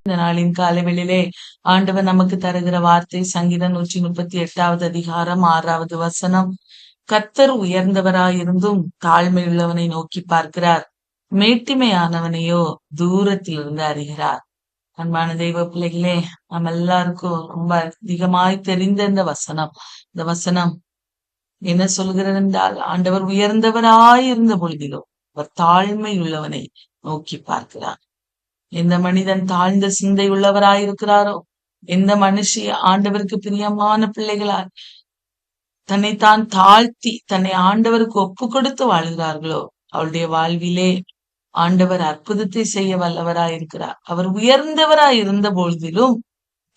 இந்த நாளின் காலைவெளியிலே ஆண்டவர் நமக்கு தருகிற வார்த்தை சங்கீதம் 138வது அதிகாரம் 6வது வசனம். கர்த்தர் உயர்ந்தவராயிருந்தும் தாழ்மையுள்ளவனை நோக்கி பார்க்கிறார், மேட்டிமையானவனையோ தூரத்திலிருந்து அறிகிறார். அன்பான தெய்வ பிள்ளைகளே, நம்ம எல்லாருக்கும் ரொம்ப அதிகமாய் தெரிந்த இந்த வசனம் என்ன சொல்கிறது என்றால், ஆண்டவர் உயர்ந்தவராயிருந்த பொழுதிலும் அவர் தாழ்மை உள்ளவனை நோக்கி பார்க்கிறார். எந்த மனிதன் தாழ்ந்த சிந்தை உள்ளவராயிருக்கிறாரோ, எந்த மனுஷி ஆண்டவருக்கு பிரியமான பிள்ளைகளாய் தன்னைத்தான் தாழ்த்தி தன்னை ஆண்டவருக்கு ஒப்பு கொடுத்து வாழ்கிறார்களோ, அவளுடைய வாழ்விலே ஆண்டவர் அற்புதத்தை செய்ய வல்லவராயிருக்கிறார். அவர் உயர்ந்தவராய் இருந்த பொழுதிலும்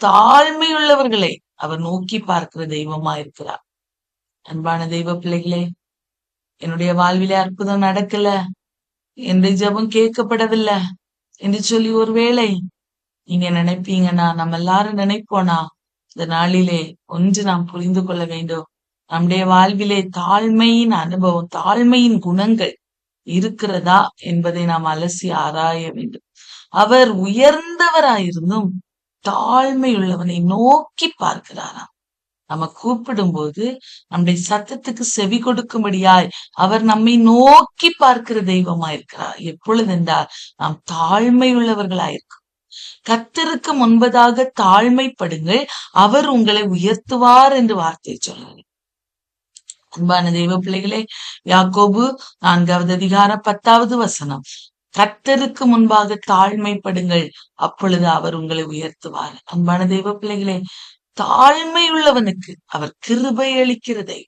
தாழ்மையுள்ளவர்களை அவர் நோக்கி பார்க்கிற தெய்வமாயிருக்கிறார். அன்பான தெய்வ பிள்ளைகளே, என்னுடைய வாழ்விலே அற்புதம் நடக்கல, என்னுடைய ஜெபம் கேட்கப்படவில்லை என்று சொல்லி ஒருவேளை நீங்க நினைப்பீங்கன்னா, நம்ம எல்லாரும் நினைப்போனா, இந்த நாளிலே ஒன்று நாம் புரிந்து கொள்ள வேண்டும். நம்முடைய வாழ்விலே தாழ்மையின் அனுபவம், தாழ்மையின் குணங்கள் இருக்கிறதா என்பதை நாம் அலசி ஆராய வேண்டும். அவர் உயர்ந்தவராயிருந்தும் தாழ்மை உள்ளவனை நோக்கி பார்க்கிறாராம். நம்ம கூப்பிடும் போது நம்முடைய சத்தத்துக்கு செவி கொடுக்கும்படியாய் அவர் நம்மை நோக்கி பார்க்கிற தெய்வமாயிருக்கிறார். எப்பொழுது என்றால் நாம் தாழ்மை உள்ளவர்களாயிருக்கோம். கர்த்தருக்கு முன்பதாக தாழ்மைப்படுங்கள், அவர் உங்களை உயர்த்துவார் என்று வார்த்தை சொல்றாரு. அன்பான தெய்வ பிள்ளைகளே, யாக்கோபு 4வது அதிகாரம் 10வது வசனம். கர்த்தருக்கு முன்பாக தாழ்மைப்படுங்கள், அப்பொழுது அவர் உங்களை உயர்த்துவார். அன்பான தெய்வ பிள்ளைகளே, தாழ்மை உள்ளவனுக்கு அவர் கிருபை அளிக்கிறதை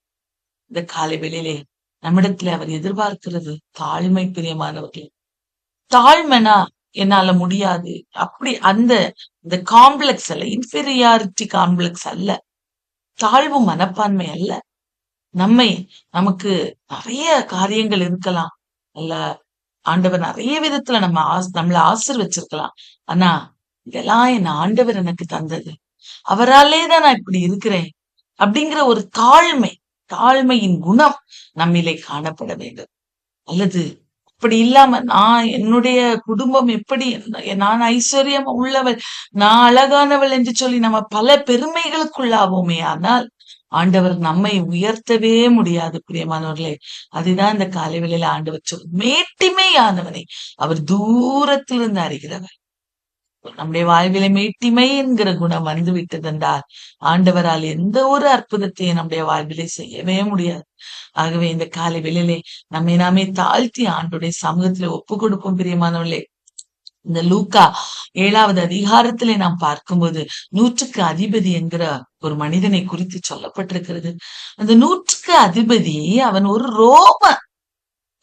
இந்த காலை வேளையிலே நம்மிடத்துல அவர் எதிர்பார்க்கிறது தாழ்மை. பிரியமானவர்களே, தாழ்மைனா என்னால முடியாது அப்படி இந்த காம்ப்ளெக்ஸ் அல்ல, இன்ஃபீரியாரிட்டி காம்ப்ளெக்ஸ் அல்ல, தாழ்வு மனப்பான்மை அல்ல. நமக்கு நிறைய காரியங்கள் இருக்கலாம், அல்ல ஆண்டவர் நிறைய விதத்துல நம்மளை ஆசீர்வச்சிருக்கலாம். ஆனா இதெல்லாம் என் ஆண்டவர் எனக்கு தந்தது, அவராலே தான் நான் இப்படி இருக்கிறேன் அப்படிங்கிற ஒரு தாழ்மையின் குணம் நம்மிலே காணப்பட வேண்டும். அல்லது அப்படி இல்லாம என்னுடைய குடும்பம் எப்படி, நான் ஐஸ்வர்யம் உள்ளவள், நான் அழகானவள் என்று சொல்லி நம்ம பல பெருமைகளுக்குள்ளாவோமே, ஆனால் ஆண்டவர் நம்மை உயர்த்தவே முடியாது. பிரியமானவர்களே, அதுதான் இந்த காலை வேளையில ஆண்டவர் மேட்டிமையானவனை அவர் தூரத்திலிருந்து அறிகிறவர். நம்முடைய வாழ்வில மேட்டிமை என்கிற குணம் வந்து விட்டதென்றால் ஆண்டவரால் எந்த ஒரு அற்புதத்தையும் நம்முடைய வாழ்விலே செய்யவே முடியாது. ஆகவே இந்த காலை வேளையிலே நம்மை நாமே தாழ்த்தி ஆண்டுடைய சமூகத்திலே ஒப்பு கொடுப்போம். பிரியமானவர்களே, இந்த லூக்கா 7வது அதிகாரத்திலே நாம் பார்க்கும்போது 100க்கு அதிபதி என்கிற ஒரு மனிதனை குறித்து சொல்லப்பட்டிருக்கிறது. அந்த 100க்கு அதிபதி அவன் ஒரு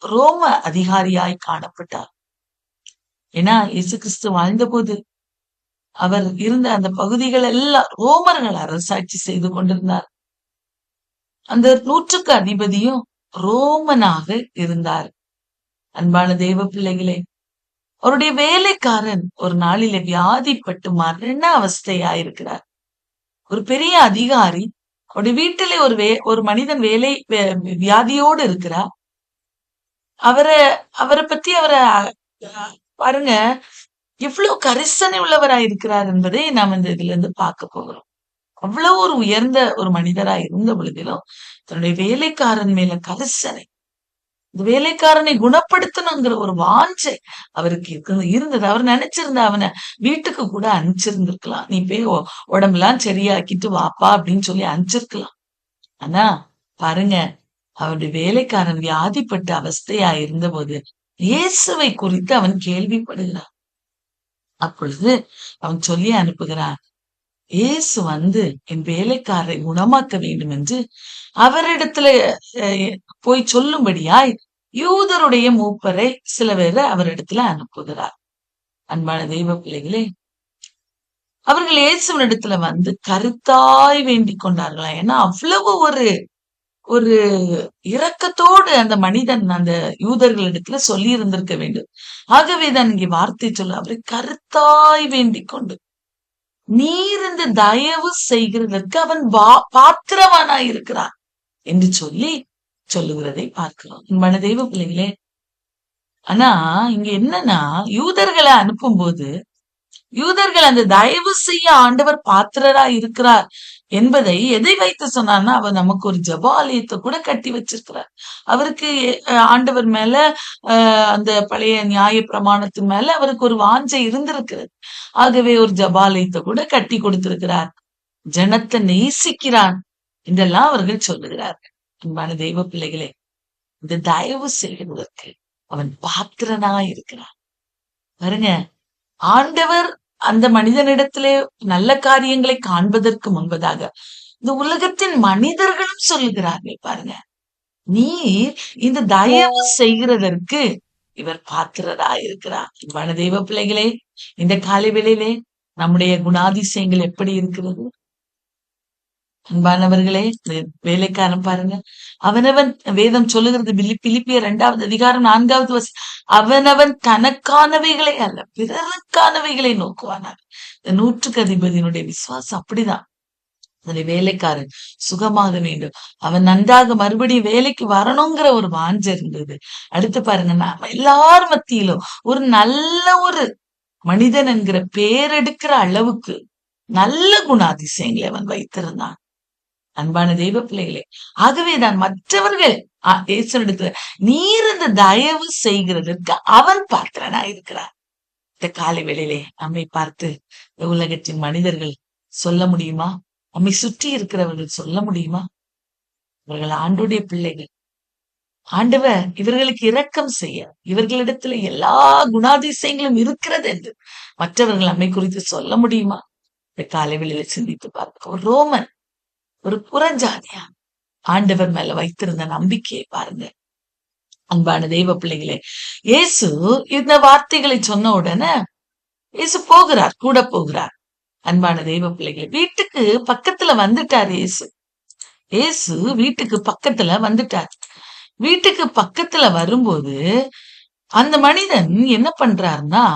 ரோம அதிகாரியாய் காணப்பட்டார். ஏன்னா இயேசு கிறிஸ்து வாழ்ந்த போது அவர் இருந்த அந்த பகுதிகள் எல்லாம் ரோமர்கள் அரசாட்சி செய்து கொண்டிருந்தார். அந்த 100க்கு அதிபதியும் ரோமனாக இருந்தார். அன்பான தெய்வ பிள்ளைகளே, அவருடைய வேலைக்காரன் ஒரு நாளில வியாதிப்பட்டு மரண அவஸ்தையாயிருக்கிறார். ஒரு பெரிய அதிகாரி அவருடைய வீட்டிலே ஒரு மனிதன் வியாதியோடு இருக்கிறார். அவரை பத்தி பாருங்க, எவ்வளவு கரிசனை உள்ளவராயிருக்கிறார் என்பதை நாம் இந்த இதுல இருந்து பார்க்க போகிறோம். அவ்வளவு ஒரு உயர்ந்த ஒரு மனிதராய் இருந்த பொழுதிலும் தன்னுடைய வேலைக்காரன் மேல கரிசனை, இந்த வேலைக்காரனை குணப்படுத்தணுங்கிற ஒரு வாஞ்சை அவருக்கு இருந்தது. அவர் நினைச்சிருந்த அவனை வீட்டுக்கு கூட அனுப்பிச்சிருந்திருக்கலாம். நீ போய் உடம்பெல்லாம் சரியாக்கிட்டு வாப்பா அப்படின்னு சொல்லி அனுப்பிச்சிருக்கலாம். ஆனா பாருங்க, அவருடைய வேலைக்காரன் வியாதிப்பட்ட அவஸ்தையா இருந்த போது இயேசுவை குறித்து அவன் கேள்விப்படுகிறான். அப்பொழுது அவன் சொல்லி அனுப்புகிறான், இயேசு வந்து என் வேலைக்காரரை குணமாக்க வேண்டும் என்று அவரிடத்துல போய் சொல்லும்படியாய் யூதருடைய மூப்பரை சில பேரை அவரிடத்துல அனுப்புகிறார். அன்பான தெய்வ பிள்ளைகளே, அவர்கள் இயேசுவினிடத்துல வந்து கருத்தாய் வேண்டிக் கொண்டார்களா. ஏன்னா அவ்வளவு ஒரு இரக்கத்தோடு அந்த மனிதன் அந்த யூதர்களிடத்துல சொல்லி இருந்திருக்க வேண்டும். ஆகவேதான் இங்கே வார்த்தை சொல்ல, அவரை கருத்தாய் வேண்டிக் கொண்டு நீர் இந்த தயவு செய்கிறதற்கு அவன் பாத்திரவானாய் இருக்கிறான் என்று சொல்லுகிறதை பார்க்கிறோம். மன தெய்வ பிள்ளைகளே, ஆனா இங்க என்னன்னா, யூதர்களை அனுப்பும் போது யூதர்கள் அந்த தயவு செய்ய ஆண்டவர் பாத்திரரா இருக்கிறார் என்பதை எதை வைத்து சொன்னார்னா, அவர் நமக்கு ஒரு ஜெப ஆலயத்தை கூட கட்டி வச்சிருக்கிறார். அவருக்கு ஆண்டவர் மேல அந்த பழைய நியாய பிரமாணத்தின் மேல அவருக்கு ஒரு வாஞ்சை இருந்திருக்கிறது. ஆகவே ஒரு ஜபாலயத்தை கூட கட்டி கொடுத்திருக்கிறார். ஜனத்தை நேசிக்கிறான் என்றெல்லாம் அவர்கள் சொல்லுகிறார்கள். அன்பான தெய்வ பிள்ளைகளே, இந்த தயவு செய்வதற்கு அவன் பாத்திரனா இருக்கிறான். பாருங்க, ஆண்டவர் அந்த மனிதனிடத்திலே நல்ல காரியங்களை காண்பதற்கு முன்பதாக இந்த உலகத்தின் மனிதர்களும் சொல்லுகிறார்கள். பாருங்க, நீர் இந்த தயவு செய்கிறதற்கு இவர் பாத்திரரா இருக்கிறார். அன்பான தெய்வ பிள்ளைகளே, இந்த காலை வேளையிலே நம்முடைய குணாதிசயங்கள் எப்படி இருக்கிறது? அன்பானவர்களே, வேலைக்காரன் பாருங்க, அவனவன் வேதம் சொல்லுகிறது பிலிப்பியர் 2வது அதிகாரம் 4வது வசனம், அவனவன் தனக்கானவைகளை அல்ல பிறருக்கானவைகளை நோக்குவானார். இந்த 100க்கு அதிபதியினுடைய விசுவாசம் அப்படிதான். அந்த வேலைக்காரன் சுகமாக வேண்டும், அவன் நன்றாக மறுபடியும் வேலைக்கு வரணுங்கிற ஒரு வாஞ்சை இருந்தது. அடுத்து பாருங்க, நாம எல்லார் மத்தியிலும் ஒரு நல்ல ஒரு மனிதன் என்கிற பேரெடுக்கிற அளவுக்கு நல்ல குணாதிசயங்களை அவன் வைத்திருந்தான். அன்பான தெய்வ பிள்ளைகளே, ஆகவேதான் மற்றவர்கள் இயேசுவிடத்துல நீர் இந்த தயவு செய்கிறதற்கு அவன் பாத்திரனா இருக்கிறார். இந்த காலை வேளையிலே நம்மை பார்த்து உலகத்தின் மனிதர்கள் சொல்ல முடியுமா? நம்மை சுற்றி இருக்கிறவர்கள் சொல்ல முடியுமா? இவர்கள் ஆண்டோடைய பிள்ளைகள், ஆண்டவர் இவர்களுக்கு இரக்கம் செய்ய இவர்களிடத்துல எல்லா குணாதிசயங்களும் இருக்கிறது என்று மற்றவர்கள் நம்மை குறித்து சொல்ல முடியுமா? இந்த காலை வேளையில சிந்தித்து பார்க்க, ஒரு ரோமன், ஒரு புறஜாதியா ஆண்டவர் மேல வைத்திருந்த நம்பிக்கையை பாருங்க. அன்பான தெய்வ பிள்ளைகளே, இயேசு இந்த வார்த்தைகளை சொன்ன உடனே இயேசு போகிறார், கூட போகிறார். அன்பான தெய்வ பிள்ளைகளே, வீட்டுக்கு பக்கத்துல வந்துட்டார் இயேசு. இயேசு வீட்டுக்கு பக்கத்துல வந்துட்டார். வீட்டுக்கு பக்கத்துல வரும்போது அந்த மனிதன் என்ன பண்றாருன்னா,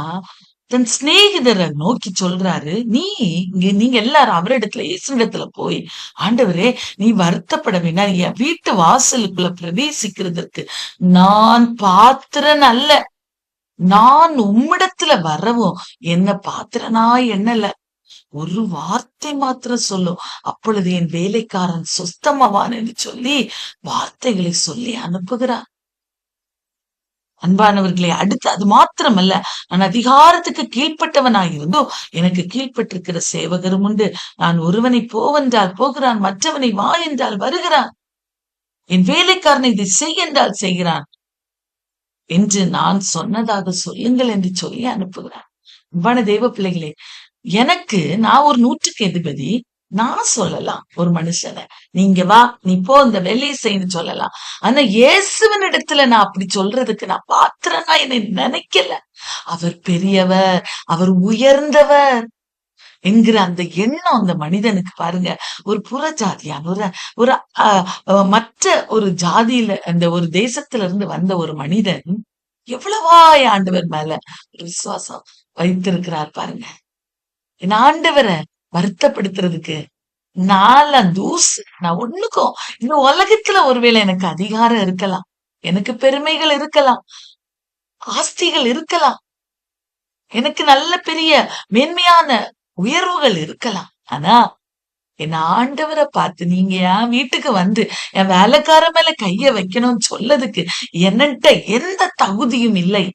தன் சிநேகிதரை நோக்கி சொல்றாரு, நீங்க எல்லாரும் அவரிடத்துல இயேசுவிடத்துல போய், ஆண்டவரே நீ வருத்தப்பட வேண்டாம், என் வீட்டு வாசலுக்குள்ள பிரவேசிக்கிறதுக்கு நான் பாத்திரன் அல்ல, நான் உம்மிடத்துல வரவும் என்ன பாத்திரனா என்னல, ஒரு வார்த்தை மாத்திரம் சொல்லும், அப்பொழுது என் வேலைக்காரன் சுத்தமாவான் என்று சொல்லி வார்த்தைகளை சொல்லி அனுப்புகிறார். அன்பானவர்களே, அடுத்து அது மாத்திரமல்ல, நான் அதிகாரத்துக்கு கீழ்ப்பட்டவனாயிருந்தோ எனக்கு கீழ்ப்பட்டிருக்கிற சேவகரும் உண்டு. நான் ஒருவனை போவென்றால் போகிறான், மற்றவனை வா என்றால் வருகிறான், என் வேலைக்காரனை இதை செய் என்றால் செய்கிறான் என்று நான் சொன்னதாக சொல்லுங்கள் என்று சொல்லி அனுப்புகிறான். அன்பான தெய்வ பிள்ளைகளே, எனக்கு நான் ஒரு 100க்கு அதிபதி, நான் சொல்லலாம் ஒரு மனுஷனை, நீங்க வா நீ போ இந்த வேலையை செய்யு சொல்லலாம். ஆனா இயேசுவின் இடத்துல நான் அப்படி சொல்றதுக்கு நான் பாத்திரனா என்னை நினைக்கல. அவர் பெரியவர், அவர் உயர்ந்தவர் என்கிற அந்த எண்ணம் அந்த மனிதனுக்கு பாருங்க. ஒரு புறஜாதியான ஒரு மற்ற ஒரு ஜாதியில அந்த ஒரு தேசத்துல இருந்து வந்த ஒரு மனிதன் எவ்வளவாய் ஆண்டவர் மேல ஒரு விசுவாசம் வைத்திருக்கிறார் பாருங்க. என் ஆண்டவரை வருத்தப்படுத்துறதுக்கு நான் தூசு, நான் ஒண்ணுக்கும் இந்த உலகத்துல ஒருவேளை எனக்கு அதிகாரம் இருக்கலாம், எனக்கு பெருமைகள் இருக்கலாம், ஆஸ்திகள் இருக்கலாம், எனக்கு நல்ல பெரிய மேன்மையான உயர்வுகள் இருக்கலாம். ஆனா என் ஆண்டவரை பார்த்து நீங்க என் வீட்டுக்கு வந்து என் வேலைக்கார மேல கைய வைக்கணும்னு சொல்லதுக்கு என்னட்ட எந்த தகுதியும் இல்லை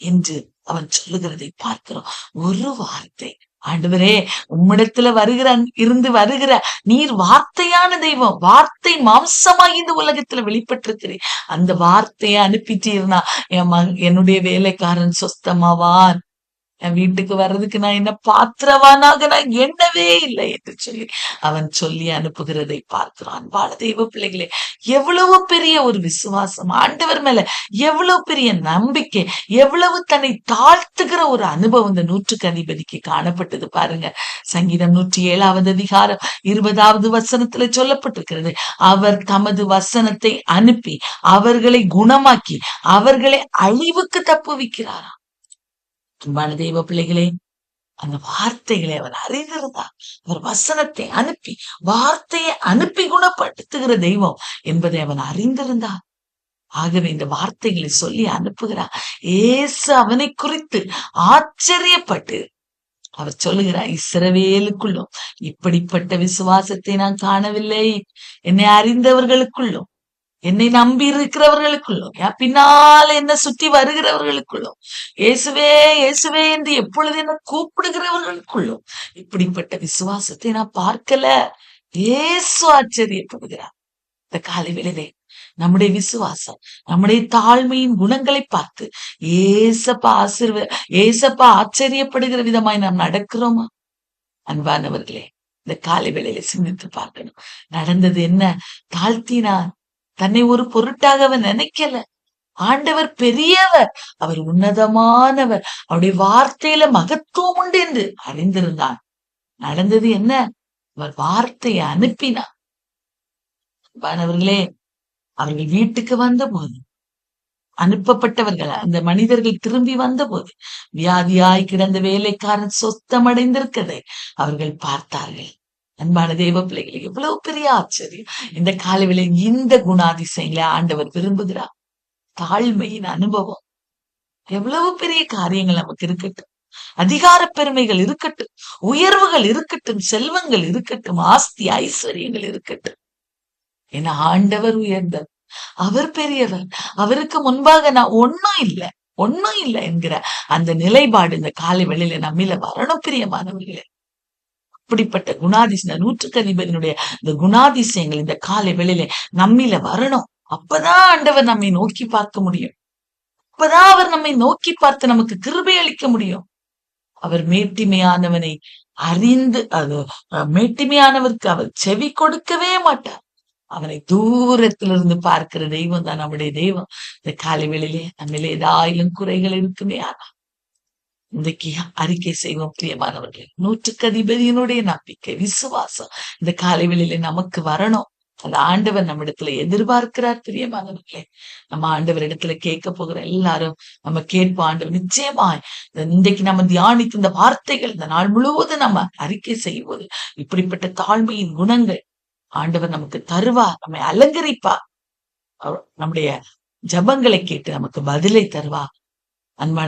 என்று அவன் சொல்லுகிறதை பார்க்கிறோம். ஒரு வார்த்தை, ஆண்டவரே உம்மிடத்துல வருகிற நீர் வார்த்தையான தெய்வம், வார்த்தை மாம்சமாகி இந்த உலகத்துல வெளிப்பட்டிருக்கிறேன், அந்த வார்த்தையை அனுப்பிட்டீர்னா என்னுடைய வேலைக்காரன் சொஸ்தமாவான், என் வீட்டுக்கு வர்றதுக்கு நான் என்ன பாத்திரவானாக நான் எண்ணவே இல்லை என்று சொல்லி அவன் சொல்லி அனுப்புகிறதை பார்க்கிறான். வாழ தெய்வ பிள்ளைகளே, எவ்வளவு பெரிய ஒரு விசுவாசம், ஆண்டவர் மேல எவ்வளவு பெரிய நம்பிக்கை, எவ்வளவு தன்னை தாழ்த்துகிற ஒரு அனுபவம் இந்த 100க்கு அதிபதிக்கு காணப்பட்டது பாருங்க. சங்கீதம் 107வது அதிகாரம் 20வது வசனத்துல சொல்லப்பட்டிருக்கிறது, அவர் தமது வசனத்தை அனுப்பி அவர்களை குணமாக்கி அவர்களை அழிவுக்கு தப்புவிக்கிறாராம். அன்பான தெய்வ பிள்ளைகளே, அந்த வார்த்தைகளை அவர் அறிந்திருந்தார். அவர் வசனத்தை அனுப்பி வார்த்தையை அனுப்பி குணப்படுத்துகிற தெய்வம் என்பதை அவன் அறிந்திருந்தார். ஆகவே இந்த வார்த்தைகளை சொல்லி அனுப்புகிறார். ஏசு அவனை குறித்து ஆச்சரியப்பட்டு அவர் சொல்லுகிறார், இஸ்ரவேலுக்குள்ளும் இப்படிப்பட்ட விசுவாசத்தை நான் காணவில்லை. என்னை அறிந்தவர்களுக்குள்ளும், என்னை நம்பி இருக்கிறவர்களுக்குள்ளும், என் பின்னால என்ன சுற்றி வருகிறவர்களுக்குள்ளும், இயேசுவே இயேசுவே என்று எப்பொழுது என்ன கூப்பிடுகிறவர்களுக்குள்ளும் இப்படிப்பட்ட விசுவாசத்தை நான் பார்க்கல. இயேசு ஆச்சரியப்படுகிறார். இந்த காலை வேளையிலே நம்முடைய விசுவாசம், நம்முடைய தாழ்மையின் குணங்களை பார்த்து ஏசப்பா ஆச்சரியப்படுகிற விதமாய் நாம் நடக்கிறோமா? அன்பானவர்களே, இந்த காலை வேளையில சிந்தித்து பார்க்கணும். நடந்தது என்ன? தாழ்த்தினார். தன்னை ஒரு பொருட்டாக அவர் நினைக்கல. ஆண்டவர் பெரியவர், அவர் உன்னதமானவர், அவருடைய வார்த்தையில மகத்துவம் உண்டு என்று அறிந்திருந்தான். நடந்தது என்ன? அவர் வார்த்தையை அனுப்பினார். அன்பானவர்களே, அவர்கள் வீட்டுக்கு வந்த போது, அனுப்பப்பட்டவர்கள் அந்த மனிதர்கள் திரும்பி வந்த போது, வியாதியாய் கிடந்த வேலைக்காரன் சொத்தமடைந்திருக்கதை அவர்கள் பார்த்தார்கள். அன்பான தெய்வ பிள்ளைகளை, எவ்வளவு பெரிய ஆச்சரியம்! இந்த காலவேளை இந்த குணாதிசயங்களை ஆண்டவர் விரும்புகிறார். தாழ்மையின் அனுபவம், எவ்வளவு பெரிய காரியங்கள் நமக்கு இருக்கட்டும், அதிகார பெருமைகள் இருக்கட்டும், உயர்வுகள் இருக்கட்டும், செல்வங்கள் இருக்கட்டும், ஆஸ்தி ஐஸ்வர்யங்கள் இருக்கட்டும், என ஆண்டவர் உயர்ந்தவர், அவர் பெரியவர், அவருக்கு முன்பாக நான் ஒன்னும் இல்லை என்கிற அந்த நிலைப்பாடு இந்த காலை வேளையில நம்மில வரணும் பிரியமானவர்களே. அப்படிப்பட்ட குணாதிசயம், நூற்றுக்கு அதிபதியினுடைய இந்த குணாதிசயங்கள் இந்த காலை வேளையில நம்மில வரணும். அப்பதான் ஆண்டவர் நம்மை நோக்கி பார்க்க முடியும். அப்பதான் அவர் நம்மை நோக்கி பார்த்து நமக்கு கிருபை அளிக்க முடியும். அவர் மேட்டிமையானவனை அறிந்து, அது மேட்டிமையானவருக்கு அவர் செவி கொடுக்கவே மாட்டார். அவனை தூரத்திலிருந்து பார்க்கிற தெய்வம் தான் நம்முடைய தெய்வம். இந்த காலை வேளையிலே நம்மிலே ஏதாயிலும் குறைகள் இருக்குமே, ஆனா இன்றைக்கு அறிக்கை செய்வோம் பிரியமானவர்களே. நூற்றுக்கு அதிபதியினுடைய நம்பிக்கை, விசுவாசம் இந்த காலை வேளையிலே நமக்கு வரணும். அந்த ஆண்டவர் நம்ம இடத்துல எதிர்பார்க்கிறார் பிரியமானவர்களே. நம்ம ஆண்டவர் இடத்துல கேட்க போகிற எல்லாரும் நம்ம கேட்போம். ஆண்டவர் நிச்சயமாய் இன்றைக்கு நம்ம தியானித்து இந்த வார்த்தைகள் இந்த நாள் முழுவதும் நம்ம அறிக்கை செய்வது, இப்படிப்பட்ட தாழ்மையின் குணங்கள் ஆண்டவர் நமக்கு தருவார், நம்மை அலங்கரிப்பார், நம்முடைய ஜபங்களை கேட்டு நமக்கு பதிலை தருவார். அன்பான